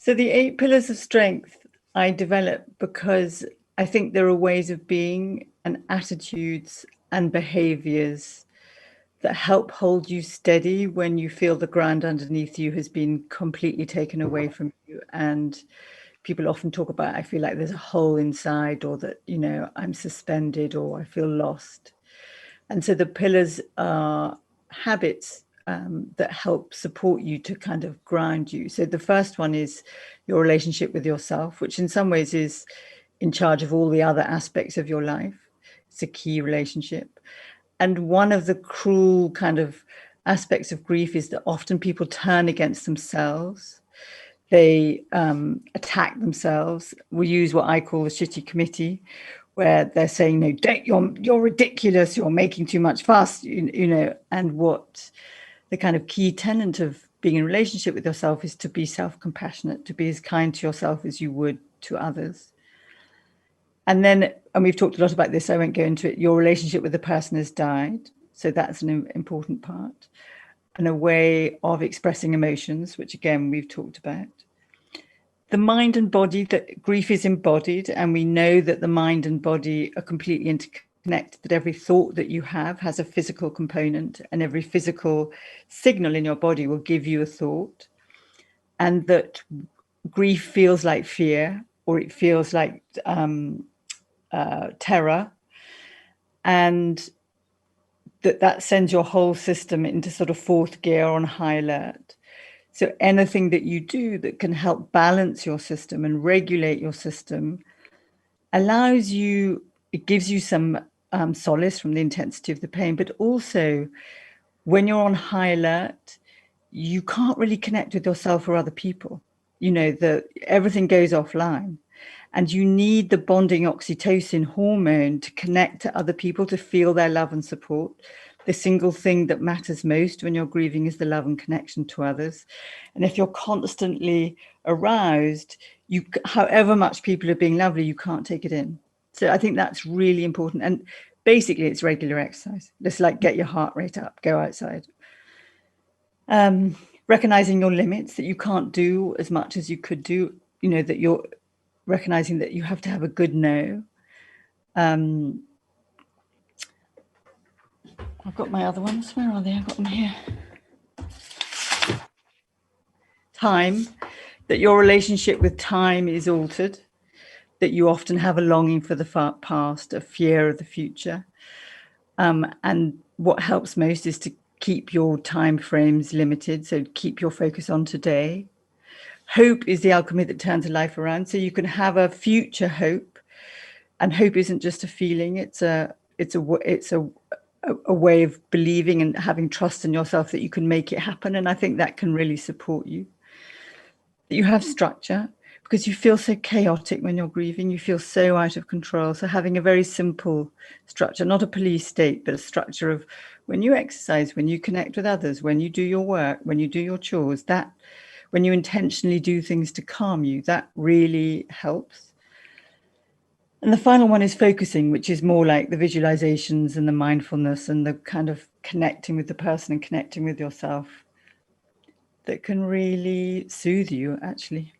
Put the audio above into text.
So the 8 pillars of strength I developed because I think there are ways of being and attitudes and behaviors that help hold you steady when you feel the ground underneath you has been completely taken away from you. And people often talk about, I feel like there's a hole inside, or that, you know, I'm suspended, or I feel lost. And so the pillars are habits that help support you to kind of ground you. So the first one is your relationship with yourself, which in some ways is in charge of all the other aspects of your life. It's a key relationship. And one of the cruel kind of aspects of grief is that often people turn against themselves. They attack themselves. We use what I call the shitty committee, where they're saying, no, you're ridiculous, you're making too much fuss, you know. And what the kind of key tenet of being in a relationship with yourself is to be self-compassionate, to be as kind to yourself as you would to others. And then, and we've talked a lot about this, I won't go into it, your relationship with the person has died. So that's an important part. And a way of expressing emotions, which again, we've talked about. The mind and body, that grief is embodied, and we know that the mind and body are completely interconnected, that every thought that you have has a physical component, and every physical signal in your body will give you a thought. And that grief feels like fear, or it feels like terror, and that sends your whole system into sort of fourth gear on high alert. So anything that you do that can help balance your system and regulate your system allows you, it gives you some solace from the intensity of the pain, but also when you're on high alert, you can't really connect with yourself or other people. You know, everything goes offline, and you need the bonding oxytocin hormone to connect to other people, to feel their love and support. The single thing that matters most when you're grieving is the love and connection to others. And if you're constantly aroused, however much people are being lovely, you can't take it in. So I think that's really important. And basically it's regular exercise. Just like get your heart rate up, go outside. Recognizing your limits, that you can't do as much as you could do, you know, that you're recognizing that you have to have a good no. I've got my other ones. Where are they? I've got them here. Time, that your relationship with time is altered, that you often have a longing for the past, a fear of the future. And what helps most is to keep your time frames limited. So keep your focus on today. Hope is the alchemy that turns a life around. So you can have a future hope, and hope isn't just a feeling. It's a way of believing and having trust in yourself that you can make it happen. And I think that can really support you. That you have structure, because you feel so chaotic when you're grieving. You feel so out of control. So having a very simple structure, not a police state, but a structure of when you exercise, when you connect with others, when you do your work, when you do your chores, that when you intentionally do things to calm you, that really helps. And the final one is focusing, which is more like the visualizations and the mindfulness and the kind of connecting with the person and connecting with yourself, that can really soothe you, actually.